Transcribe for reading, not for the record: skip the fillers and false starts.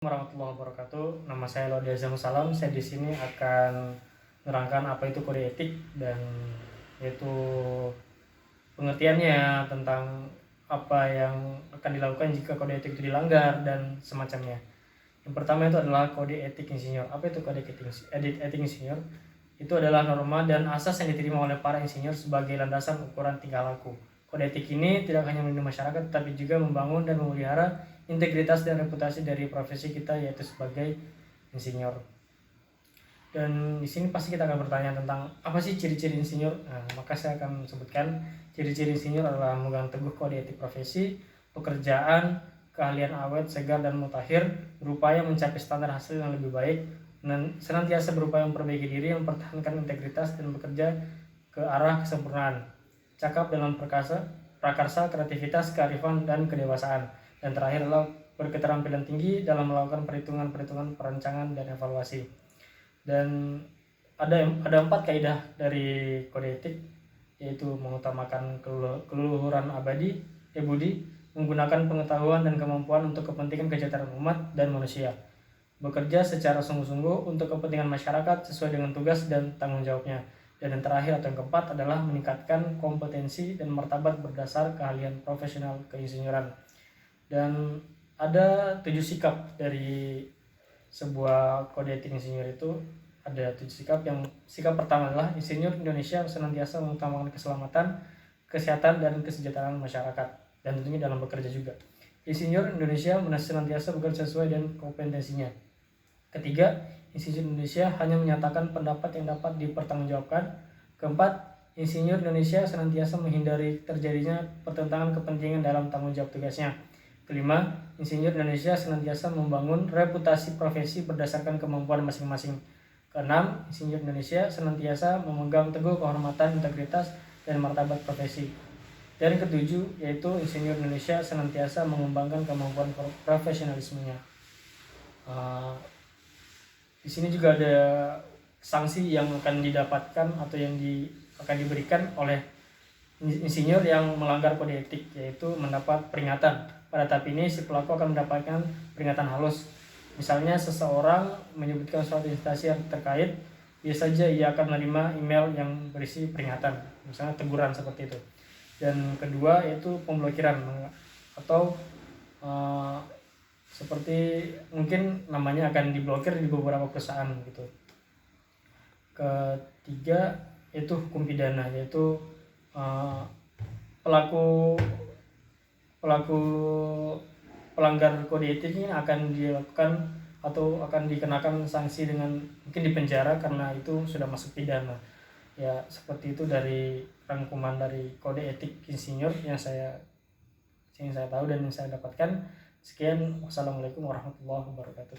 Warahmatullahi wabarakatuh. Nama saya Laude Azam Salam. Saya di sini akan menerangkan apa itu kode etik dan yaitu pengertiannya tentang apa yang akan dilakukan jika kode etik itu dilanggar dan semacamnya. Yang pertama itu adalah kode etik insinyur. Apa itu kode etik insinyur? Itu adalah norma dan asas yang diterima oleh para insinyur sebagai landasan ukuran tingkah laku. Kode etik ini tidak hanya melindungi masyarakat, tetapi juga membangun dan memelihara integritas dan reputasi dari profesi kita, yaitu sebagai insinyur. Dan di sini pasti kita akan bertanya tentang apa sih ciri-ciri insinyur. Nah, maka saya akan sebutkan ciri-ciri insinyur adalah memegang teguh kode etik profesi, pekerjaan, keahlian awet, segar dan mutakhir, berupaya mencapai standar hasil yang lebih baik, dan senantiasa berupaya memperbaiki diri, mempertahankan integritas dan bekerja ke arah kesempurnaan, cakap dalam prakarsa, kreativitas, kearifan dan kedewasaan, dan terakhir adalah berketerampilan tinggi dalam melakukan perhitungan, perancangan dan evaluasi. Dan ada 4 kaidah dari kode etik, yaitu mengutamakan keluhuran abadi, budi, menggunakan pengetahuan dan kemampuan untuk kepentingan kesejahteraan umat dan manusia, bekerja secara sungguh-sungguh untuk kepentingan masyarakat sesuai dengan tugas dan tanggung jawabnya, dan yang terakhir atau yang keempat adalah meningkatkan kompetensi dan martabat berdasar keahlian profesional keinsinyuran. Dan ada 7 sikap dari sebuah kode etik insinyur. Itu ada 7 sikap. Sikap pertama adalah insinyur Indonesia senantiasa mengutamakan keselamatan, kesehatan dan kesejahteraan masyarakat, dan tentunya dalam bekerja juga. Insinyur Indonesia senantiasa bekerja sesuai dengan kompetensinya. Ketiga, insinyur Indonesia hanya menyatakan pendapat yang dapat dipertanggungjawabkan. Keempat, insinyur Indonesia senantiasa menghindari terjadinya pertentangan kepentingan dalam tanggung jawab tugasnya. Kelima, insinyur Indonesia senantiasa membangun reputasi profesi berdasarkan kemampuan masing-masing. Keenam, insinyur Indonesia senantiasa memegang teguh kehormatan, integritas, dan martabat profesi. Dan ketujuh, yaitu insinyur Indonesia senantiasa mengembangkan kemampuan profesionalismenya. Di sini juga ada sanksi yang akan didapatkan atau yang akan diberikan oleh insinyur yang melanggar kode etik, yaitu mendapat peringatan. Pada tahap ini, si pelaku akan mendapatkan peringatan halus. Misalnya seseorang menyebutkan suatu instansi yang terkait, biasa saja ia akan menerima email yang berisi peringatan, misalnya teguran seperti itu. Dan kedua yaitu pemblokiran, atau seperti mungkin namanya akan diblokir di beberapa perusahaan gitu. Ketiga yaitu hukum pidana, yaitu pelaku pelanggar kode etik ini akan dilakukan atau akan dikenakan sanksi dengan mungkin dipenjara karena itu sudah masuk pidana. Ya, seperti itu dari rangkuman dari kode etik insinyur yang saya tahu dan yang saya dapatkan. Sekian, wassalamualaikum warahmatullahi wabarakatuh.